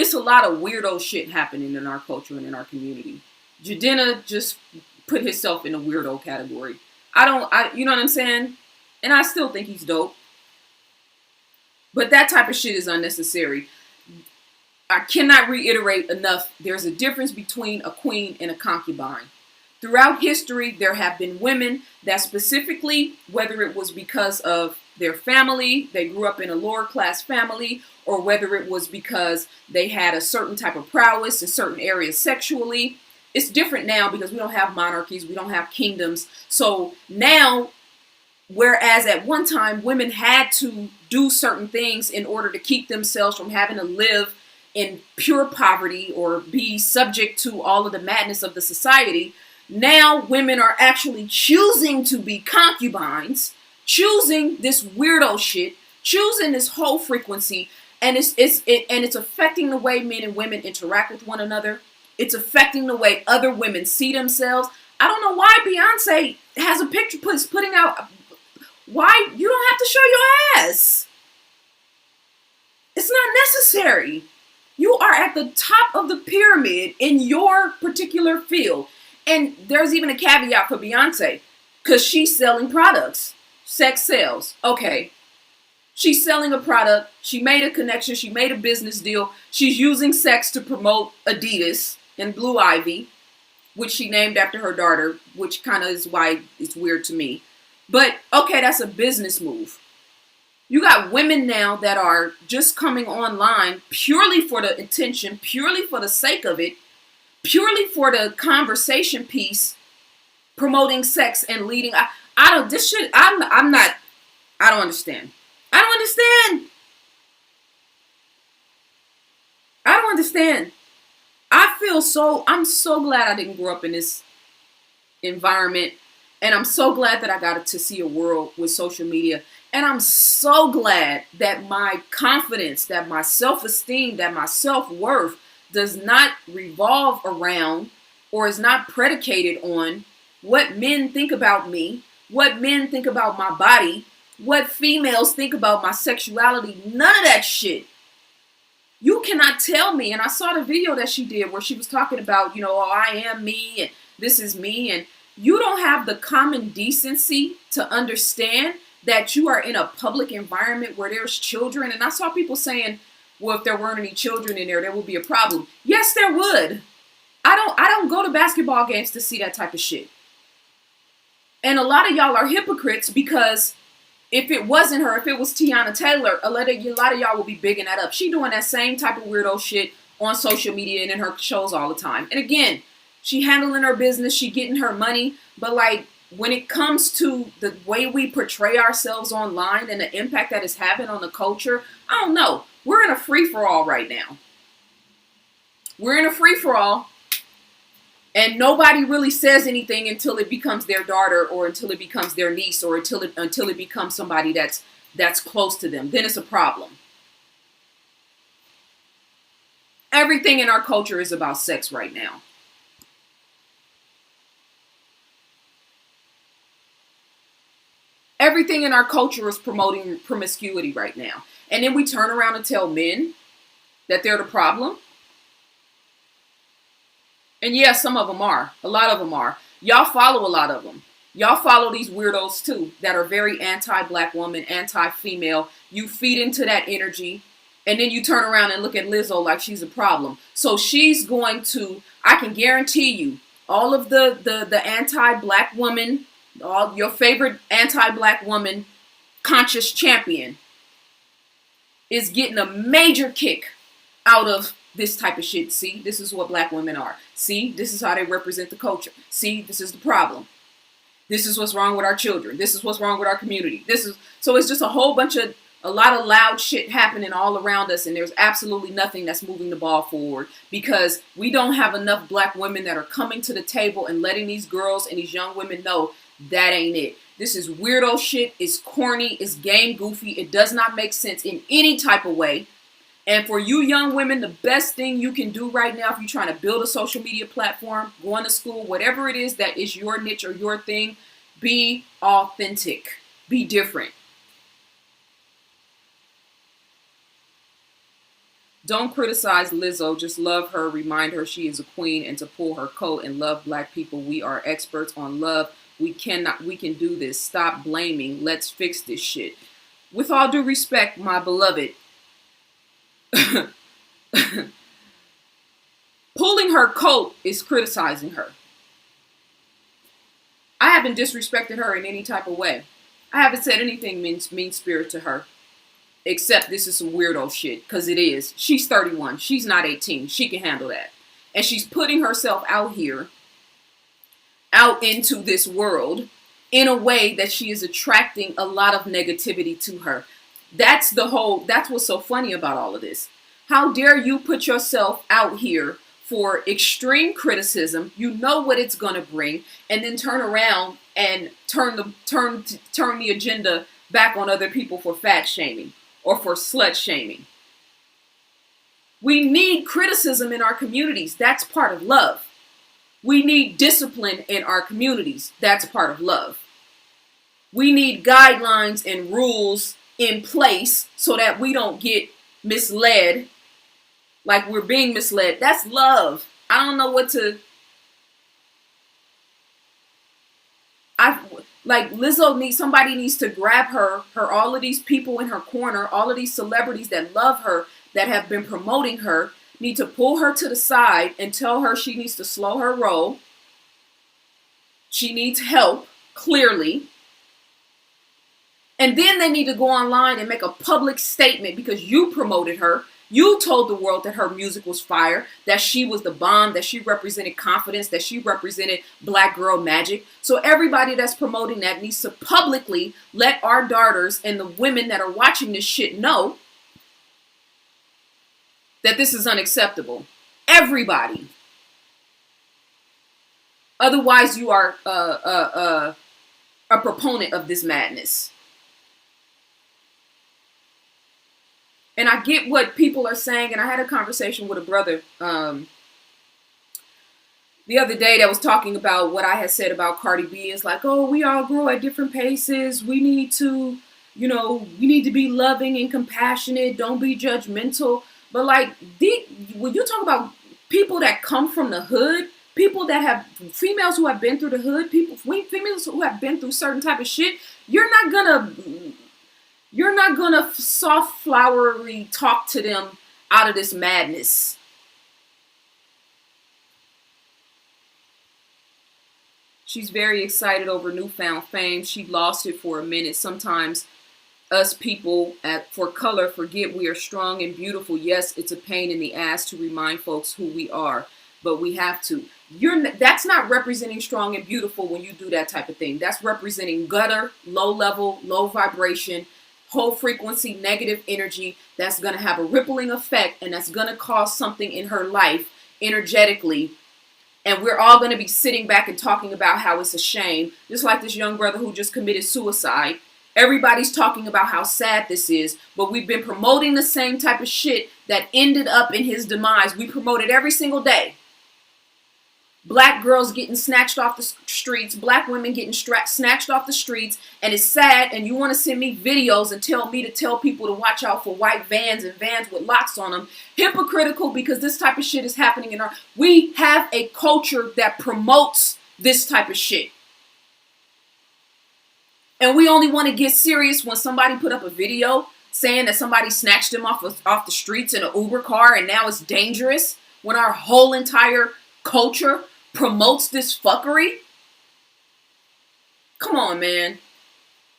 It's a lot of weirdo shit happening in our culture and in our community. Jadena just put himself in a weirdo category. You know what I'm saying? And I still think he's dope. But that type of shit is unnecessary. I cannot reiterate enough. There's a difference between a queen and a concubine. Throughout history, there have been women that specifically, whether it was because of their family, they grew up in a lower class family, or whether it was because they had a certain type of prowess in certain areas sexually. It's different now because we don't have monarchies, we don't have kingdoms. So now, whereas at one time women had to do certain things in order to keep themselves from having to live in pure poverty or be subject to all of the madness of the society, now women are actually choosing to be concubines, choosing this weirdo shit, choosing this whole frequency, and it's affecting the way men and women interact with one another. It's affecting the way other women see themselves. I don't know why Beyonce has a picture putting out. Why? You don't have to show your ass. It's not necessary. You are at the top of the pyramid in your particular field. And there's even a caveat for Beyonce, because she's selling products. Sex sells. Okay. She's selling a product. She made a connection. She made a business deal. She's using sex to promote Adidas and Blue Ivy, which she named after her daughter, which kind of is why it's weird to me. But, okay, that's a business move. You got women now that are just coming online purely for the attention, purely for the sake of it, purely for the conversation piece, promoting sex and leading. I don't understand. I don't understand. I'm so glad I didn't grow up in this environment. And I'm so glad that I got to see a world with social media. And I'm so glad that my confidence, that my self-esteem, that my self-worth does not revolve around or is not predicated on what men think about me, what men think about my body, what females think about my sexuality. None of that shit. You cannot tell me. And I saw the video that she did where she was talking about, oh, I am me and this is me. And you don't have the common decency to understand that you are in a public environment where there's children. And I saw people saying, well, if there weren't any children in there would be a problem. Yes, there would. I don't go to basketball games to see that type of shit. And a lot of y'all are hypocrites because if it wasn't her, if it was Tiana Taylor, a lot of y'all will be bigging that up. She doing that same type of weirdo shit on social media and in her shows all the time. And again, she handling her business, she getting her money, but like when it comes to the way we portray ourselves online and the impact that it's having on the culture, I don't know. We're in a free-for-all right now. We're in a free-for-all, and nobody really says anything until it becomes their daughter or until it becomes their niece or until it becomes somebody that's close to them. Then it's a problem. Everything in our culture is about sex right now. Everything in our culture is promoting promiscuity right now. And then we turn around and tell men that they're the problem. And yeah, some of them are. A lot of them are. Y'all follow a lot of them. Y'all follow these weirdos too that are very anti-black woman, anti-female. You feed into that energy. And then you turn around and look at Lizzo like she's a problem. So she's going to, I can guarantee you, all of the anti-black woman, all your favorite anti-black woman conscious champion is getting a major kick out of this type of shit. See, this is what black women are. See, this is how they represent the culture. See, this is the problem. This is what's wrong with our children. This is what's wrong with our community. So it's just a lot of loud shit happening all around us, and there's absolutely nothing that's moving the ball forward because we don't have enough black women that are coming to the table and letting these girls and these young women know that ain't it. This is weirdo shit. It's corny. It's game goofy. It does not make sense in any type of way. And for you young women, the best thing you can do right now if you're trying to build a social media platform, going to school, whatever it is that is your niche or your thing, be authentic. Be different. Don't criticize Lizzo. Just love her. Remind her she is a queen, and to pull her coat and love black people. We are experts on love. We can do this. Stop blaming. Let's fix this shit. With all due respect, my beloved, pulling her coat is criticizing her. I haven't disrespected her in any type of way. I haven't said anything mean spirit to her. Except this is some weirdo shit. Because it is. She's 31. She's not 18. She can handle that. And she's putting herself out here. Out into this world. In a way that she is attracting a lot of negativity to her. That's what's so funny about all of this. How dare you put yourself out here for extreme criticism, you know what it's gonna bring, and then turn around and turn the agenda back on other people for fat shaming or for slut shaming. We need criticism in our communities. That's part of love. We need discipline in our communities. That's part of love. We need guidelines and rules in place so that we don't get misled like we're being misled. That's love. I don't know what to... somebody needs to grab her, all of these people in her corner, all of these celebrities that love her, that have been promoting her, need to pull her to the side and tell her she needs to slow her roll. She needs help, clearly. And then they need to go online and make a public statement because you promoted her. You told the world that her music was fire, that she was the bomb, that she represented confidence, that she represented black girl magic. So everybody that's promoting that needs to publicly let our daughters and the women that are watching this shit know that this is unacceptable. Everybody. Otherwise, you are a proponent of this madness. And I get what people are saying, and I had a conversation with a brother the other day that was talking about what I had said about Cardi B. It's like, oh, we all grow at different paces. We need to, we need to be loving and compassionate. Don't be judgmental. But like, when you talk about people that come from the hood, people that have, females who have been through the hood, females who have been through certain type of shit, you're not gonna soft, flowery talk to them out of this madness. She's very excited over newfound fame. She lost it for a minute. Sometimes us people for color forget we are strong and beautiful. Yes, it's a pain in the ass to remind folks who we are, but we have to. That's not representing strong and beautiful when you do that type of thing. That's representing gutter, low level, low vibration, whole frequency, negative energy that's going to have a rippling effect, and that's going to cause something in her life energetically. And we're all going to be sitting back and talking about how it's a shame. Just like this young brother who just committed suicide. Everybody's talking about how sad this is, but we've been promoting the same type of shit that ended up in his demise. We promote it every single day. Black girls getting snatched off the streets, black women getting snatched off the streets, and it's sad, and you want to send me videos and tell me to tell people to watch out for white vans and vans with locks on them. Hypocritical, because this type of shit is happening in we have a culture that promotes this type of shit. And we only want to get serious when somebody put up a video saying that somebody snatched them off the streets in an Uber car and now it's dangerous, when our whole entire culture promotes this fuckery. Come on, man.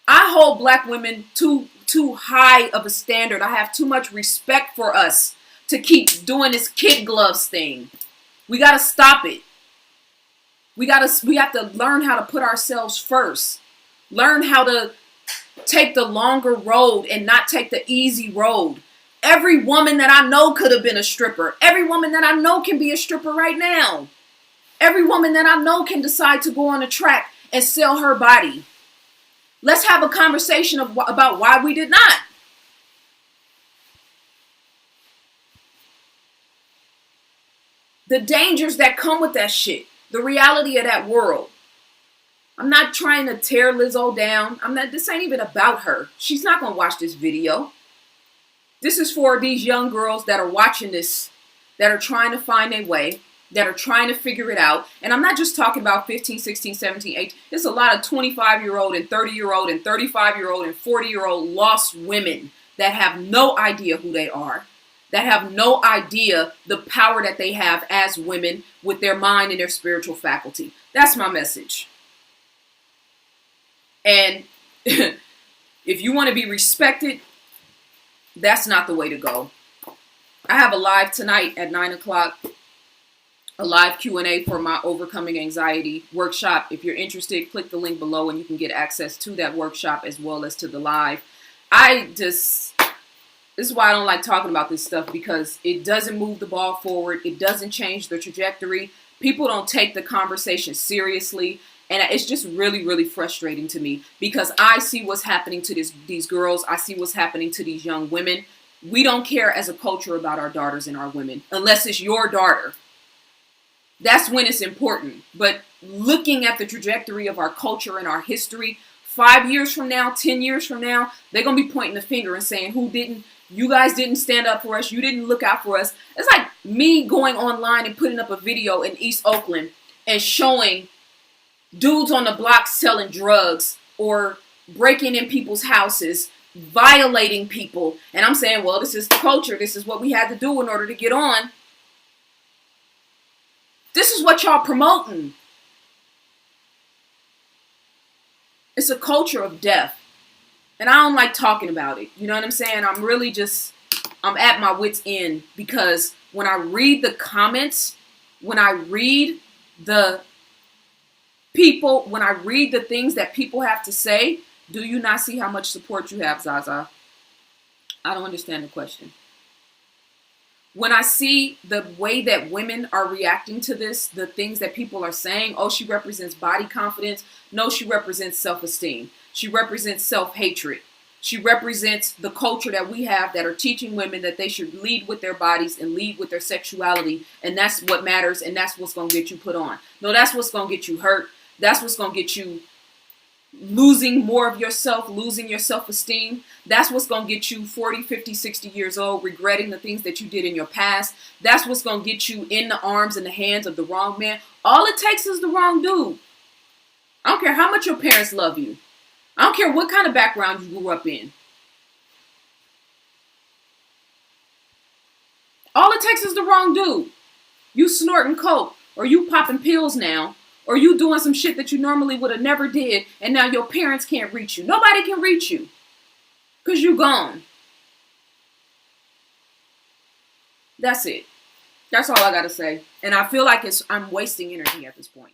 I hold black women too high of a standard. I have too much respect for us to keep doing this kid gloves thing. We got to stop it. We have to learn how to put ourselves first. Learn how to take the longer road and not take the easy road. Every woman that I know could have been a stripper. Every woman that I know can be a stripper right now. Every woman that I know can decide to go on a track and sell her body. Let's have a conversation about why we did not. The dangers that come with that shit. The reality of that world. I'm not trying to tear Lizzo down. This ain't even about her. She's not going to watch this video. This is for these young girls that are watching this, that are trying to find their way, that are trying to figure it out. And I'm not just talking about 15, 16, 17, 18. There's a lot of 25-year-old and 30-year-old and 35-year-old and 40-year-old lost women that have no idea who they are, that have no idea the power that they have as women with their mind and their spiritual faculty. That's my message. And if you want to be respected, that's not the way to go. I have a live tonight at 9 o'clock, a live Q&A for my Overcoming Anxiety workshop. If you're interested, click the link below and you can get access to that workshop as well as to the live. This is why I don't like talking about this stuff, because it doesn't move the ball forward. It doesn't change the trajectory. People don't take the conversation seriously. And it's just really, really frustrating to me, because I see what's happening to these girls. I see what's happening to these young women. We don't care as a culture about our daughters and our women, unless it's your daughter. That's when it's important. But looking at the trajectory of our culture and our history, 5 years from now, 10 years from now, they're going to be pointing the finger and saying, you guys didn't stand up for us. You didn't look out for us. It's like me going online and putting up a video in East Oakland and showing dudes on the block selling drugs or breaking in people's houses, violating people. And I'm saying, well, this is the culture. This is what we had to do in order to get on. This is what y'all promoting. It's a culture of death. And I don't like talking about it. You know what I'm saying? I'm at my wit's end, because when I read the comments, when I read the people, when I read the things that people have to say, do you not see how much support you have, Zaza? I don't understand the question. When I see the way that women are reacting to this, the things that people are saying, oh, she represents body confidence. No, she represents self-esteem. She represents self-hatred. She represents the culture that we have that are teaching women that they should lead with their bodies and lead with their sexuality. And that's what matters. And that's what's going to get you put on. No, that's what's going to get you hurt. That's what's going to get you losing more of yourself, losing your self-esteem. That's what's going to get you 40, 50, 60 years old, regretting the things that you did in your past. That's what's going to get you in the arms and the hands of the wrong man. All it takes is the wrong dude. I don't care how much your parents love you. I don't care what kind of background you grew up in. All it takes is the wrong dude. You snorting coke, or you popping pills now, or you doing some shit that you normally would have never did, and now your parents can't reach you. Nobody can reach you, because you gone. That's it. That's all I got to say. And I feel like I'm wasting energy at this point.